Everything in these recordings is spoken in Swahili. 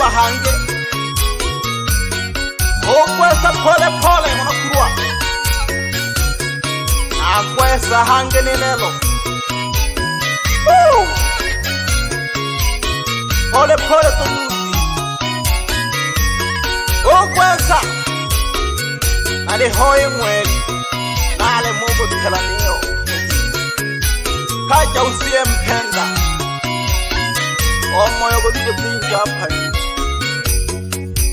hange okwesa pole pole mwana Kulwa akwesa hange nilelo pole pole tumuzi okwesa nale hoye mweli nale mungu tukalanio kaja usiye mpenda omoyo gudije pinja pani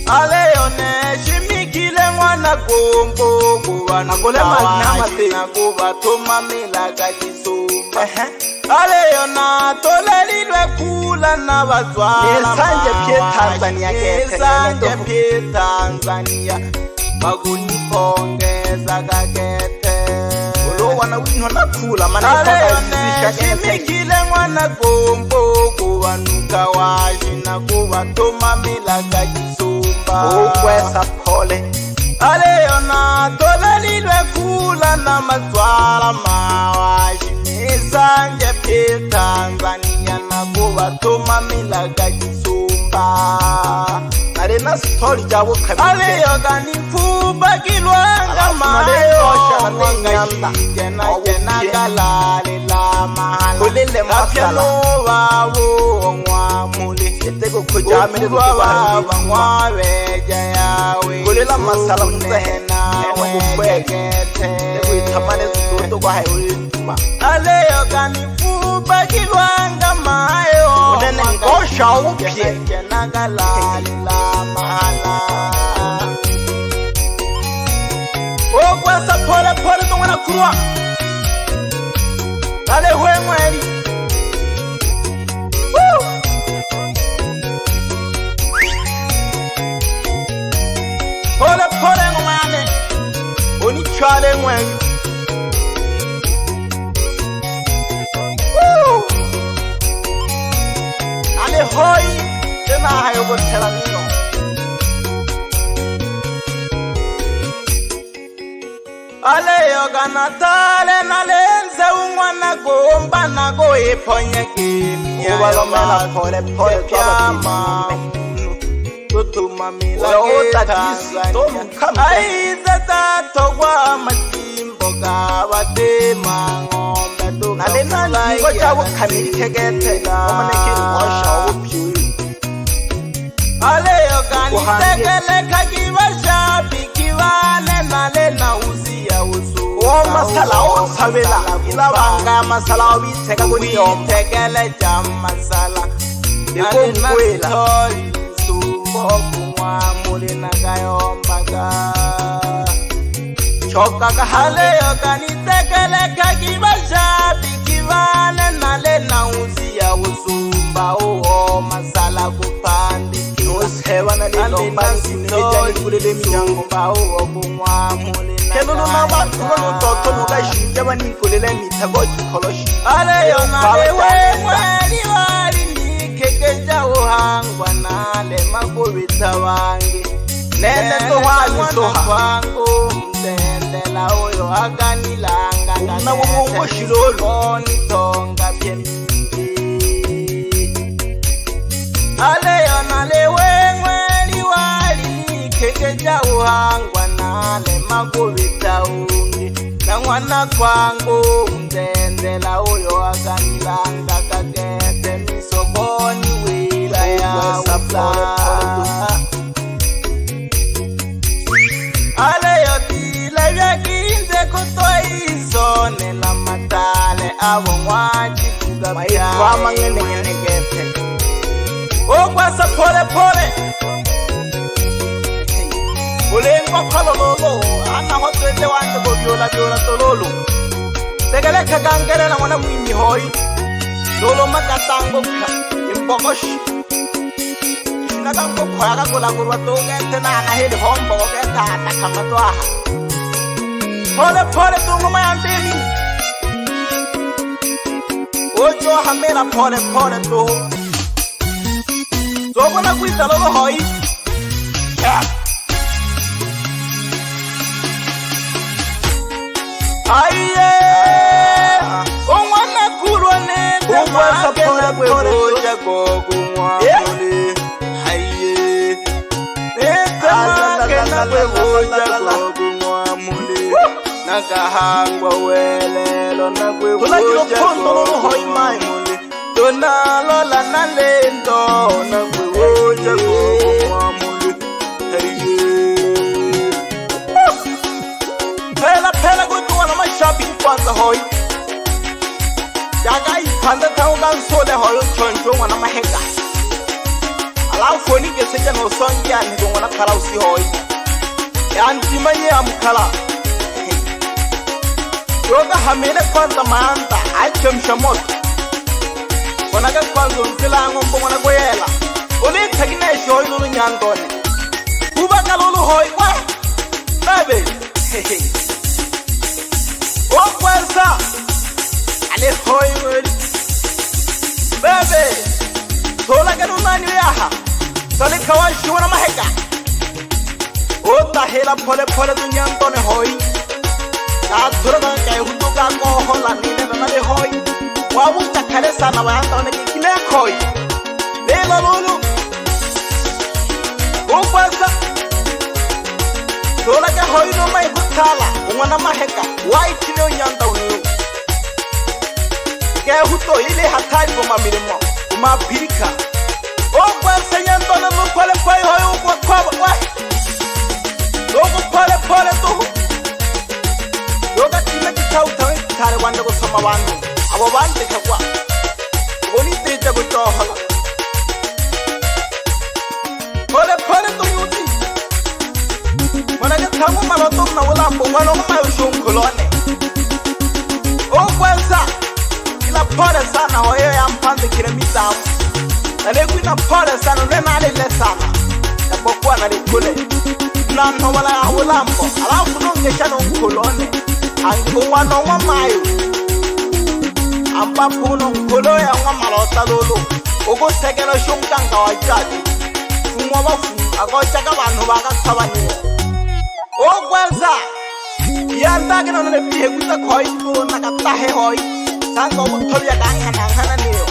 aleyone shimikile mwana gombo kuwana kule manyama tena kuba toma milaga jisumba aleyona tolelilwe kula na bazwala sanje pie Tanzania gete sanje pie Tanzania maguni pongeza gagete ulo wana wino na kula maneka shimikile mwana gombo kuwanuka waji na kuba toma milaga jisumba okwesa pole aleyona tolelilwe kula na mazwala mawaji nisanje pie Tanzania na kuba toma milaga jisumba arena story jabo kabisa aleyoga nifuba kilwanga mayo mwanga jena galale la mahala kulele masala bawo ngwa mule etego kujamile baba ngwa beja yawe kulela masala mzena wegete kuitamane zoto kwa hayo aleyoga nifuba kilwanga mayo unene ngosha upye jena galale la mahala okwesa pole pole mwana Kulwa ale hwe mweli pole pole ngomane oni chale mweli ale hoi tena hayo gotela nino aleyoga natale nalenze umwana gomba nago iponyeke ubalomela pole pole kyama tutuma milageta aiza tatogwa majimbo gabatema ngombe nalena ngo chawo kamili kegete omaneke washa upyu aleyoga nitekele kagiba bikivane nalena uzia usu masala osabela ilabanga masala obiteka kuyitekele jamasala dekomwela sumbokumwa mulina gayombaga choka kahaleyoga nitekele kagiba bikivane nalena uzia usumba o masala kupandi osebana lelo basi nejani kulele miyango bawo obumwa mulina kelulu na watu no toto mugashije bani kulele mitago chikoloshi aleyona lewe mwali wali nikekeja uhangwa nale magobita wange nene to hali soha ndendela oyo aganilanga na wongo shilolo ni tonga pye aleyona lewe mweli wali kekeja uhangwa nale magobita ungi na mwana kwangu mtendela uyo aganilanga kagete misoboni wila ya usa aleyoti levyakinze kutoisone la matale abo mwaji kugabya kwa ngene ngene gete okwesa pole pole ulengo kololo ana hotete wanje bobyola byola tololo tegele kagangere na mwana mwimi hoi dolo makatango imbokoshi nagango khwaga kola kurwa to gete na na hedi hombo gete ata kamatwa pole pole tungu mayambeni ojo hamela pole pole to Zogo na kuita lolo hoi aiye omwana Kulwa nende Umwasa pole pole gogo mwa aiye la la Nakahangwa welelo Tula kilo kondo lo hoi mai Tona lola na lendo Nakwewoja kumamuli Pela kutuwa na mashabi kwanza hoi Yaga ipanda tauga nsole hoi chonjo wana mahega Alau foni keseja no songi ya nido wana karausi hoi Ya ntimanye ya mkala Yoga hamele kwanza maanta aichemsha moto Wanaga kwanza untila ngombo wana goyela Uli tagineshi hoi lulu nyandone Kubaga lulu hoi wa Bebe Okwensa Ale hoi weli Bebe Tola ganu nani yaha Toli kawashi wana maheka Ota hela pole pole du nyandone hoi Athura kay hutu ka ko hola nile na le hoy wa buta kale sana wa anta ne kile koy le lolu o kwasa tola ka hoy no mai butala ngwana maheka wa itino nyanda unu ke hutu ile hatari ko mamilimo uma pirika o kwasa nyanda na pole pole hoy ko kwa wa logo pole pole to Yoga tima kitau tawe tare wanda ko sama bandu abo bande kakwa goni teja ko tohala pole to yuti managa tamu maloto na wala mbo wala mayo shonkolone o kwanza ila pole sana hoyo ya mpande kiremita na legu ina pole sana nena ale lesana na bokwa na lekule na no wala mbo alafu nongesha no kolone Angu wano wa mayo Ampa puno nkolo ya wa malota lolo Ogo segelo shunganga wa jadi Tumwa wafu Ako chaka wanu waka kabani Ogwenza Yandage no nebihe kuta koi Kulo nakatahe hoi Sanga umutobi ya kangana niyo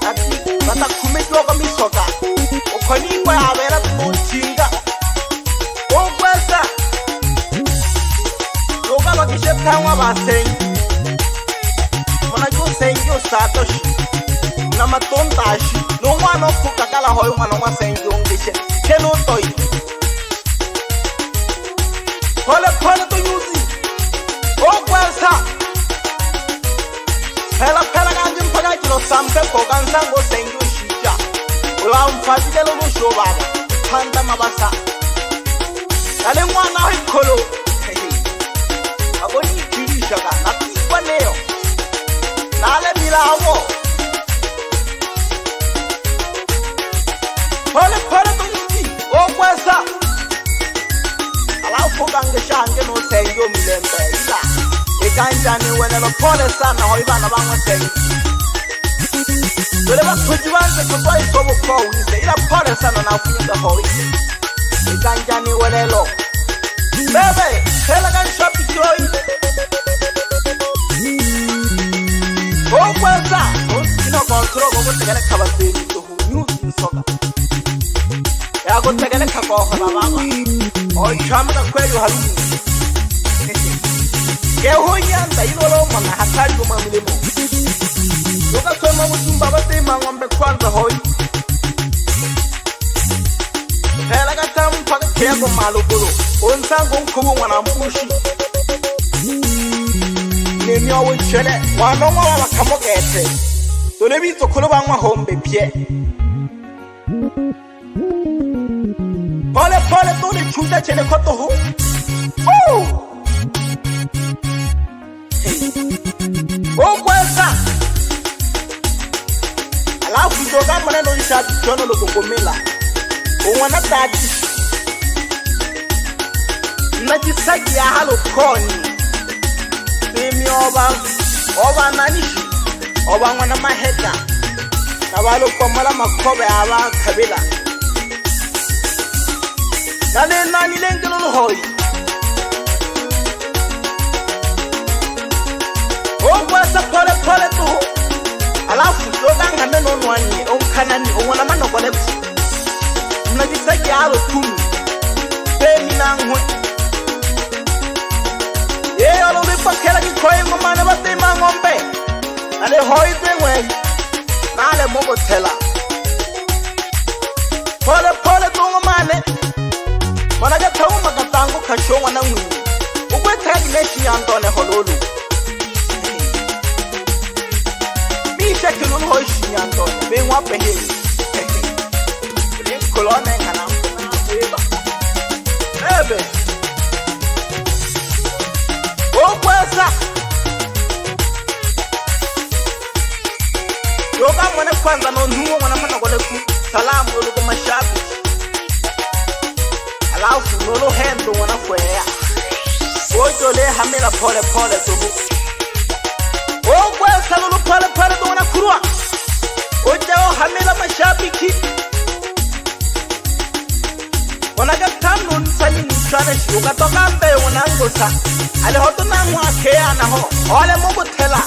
Nati Nata kumiti wako misoka Okoni kwa ya vera tumo chinga Ogwenza Yoga wakishepta wa basengi Manajo sengi o satoshi Na matontashi No wano kukakala hoi wano wa sengi ongishe Keno toi Pole to yuzi O kwesa Pela ganji mpaga kino sampe kogansango sengi o shija Ula mfati kelo lusho baba Panda mabasa Yale mwana hoi kolo Agoni kirishaka natikwa neo Nale milawo Pole to yuti O kwesa Alafu kangesha ange no sengi o milembe ila Ikanjani wenelo pole sana hoibana bangwa sengi Tuleba kujiwanze kutwa isobo kwa ulize Ila pole sana na ufunyika hoi Ikanjani wenelo Bebe, tela kan shopi joy. O kwanza, ino control go tegele kabase to news soka. Ya go tegele kako na baba. O chama ka kweli halu. Ke hoya nda ino lo mana hatari go mamilemo. Yoka soma mutumba bate mangombe kwanza hoi. Tela ka tamu paka kego maluguru. Onsango nkubu mwana mpushi Nemi owe chele Wanonwa wa wakamogete Tolebizo kuluba nwa hombe pie Pole tole chuda chele koto hu Kwesa Alafu joga maneno ishati chono lukugumila Unwana tati Najisaki ya halo koni Nimi oba nanishi Oba mwana maheta Na walo kwa mala makobe awa kabila Nani lengelo hoi Kwesa pole tu Alafu yoga ngane no nwani Onkanani onwana mano kolepu Najisaki ya halo kumi Demi nangwe. Ye alo bi pakela ki koi ngomane bate mangombe. Ale hoi tengwe. Nale mogo tela. Pole pole tungo mane. Managa tau magatango kashonga na mwini. Ugwe tagi neshi yantone hololu. Mi shekilun hoi shi yantone. Bengwa peheli. Kolone kana. Ebe. Okwesa. Yoga mwana kwanza no nuo mwana mana kole ku. Salamu Lugobhashigi. Alafu nolo hendo mwana kwea. Ojo le hamela pole pole tuhu. Okwesa nolo pole pole do mwana Kulwa. Ojo hamela mashabiki. Wanaga tanu nsani nchane shi. Ukatoka mbe unangosa. Ale hoto na mwakea na ho. Ole mungu tela.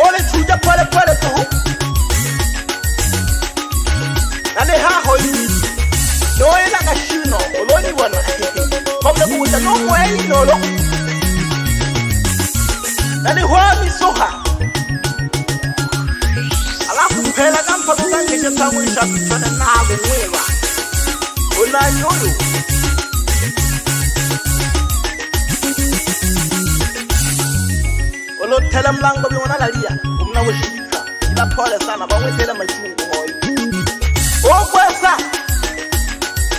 Ole chuja pole pole tuhu. Nane ha hoi. Noe na kashino. Oloni wana. Komle kuja no mweni nolo. Nane hoa misoha. Alafu pela kampa kutange jesamu isha pichone na hagu mwewa. Una nyolu. Olo tele mlango bi wana lalia. Umna wishika. Ila pole sana bangwe tele machungu hoi. Okwesa.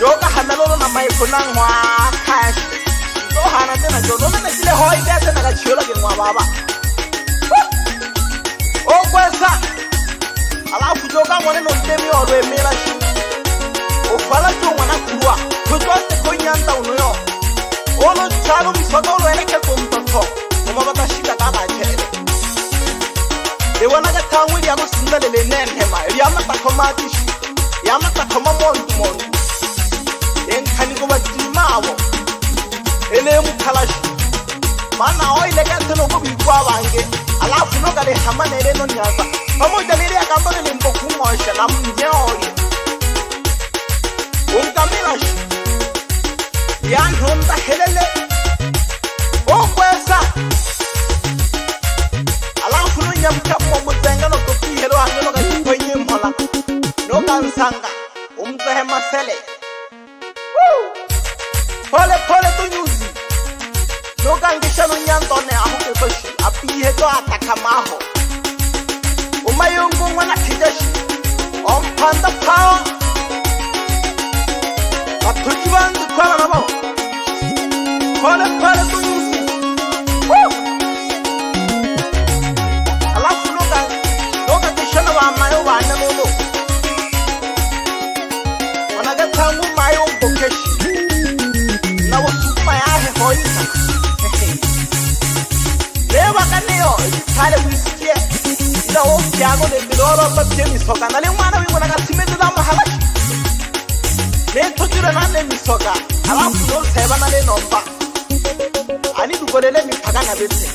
Yoga hanalolo na maiko nangwa kash. So hana tena jono na chile hoi kese na kachiola kengwa baba. Okwesa. Alafu joga mwane no temi oro emela shi. Ofala jo mwana Kulwa. Kujwase konyanta unoyo. Olo chalo misoga olo eleke kumtoto. Mumabata shika kaba chele. Ewana gatangwe yako sindalele nenhema. Yamata komatishi. Yamata koma montu montu. Enkani kuba jimawo. Ele mukalashi. Mana oile gante no kubi kwa wange. Alafu no gale hamane ele no nyaza. Pamoja lile ya kambole ni mboku mwosha na mnyeori. Unkamilashi. Yan honda helele. Okwesa. Alafu no nyamkapo muzenga no kopi helo hange no kajipwenye mhola. No kansanga. Umzehe masele. Pole pole tu nyuzi. No kangisha no nyantone ahuke koshi. Apihe to atakamaho. Umayungu mwana kijeshi. Ompanda power. Atujibandu kwa nabo. Pole pole tu nyuzi. Alafu noga kishana wa mayo wa nalo. Wanaga tangu mayo mbokeshi. Na wasuma yahe hoina. Lewa kaneo. Kale wisikie. Ila okiago de bidoro babye misoka. Nale mwana wingo nagasimete da mahalashi. Neto jure nane misoka. Alafu no seba nale nomba. Ani dukolele mipaka na bete.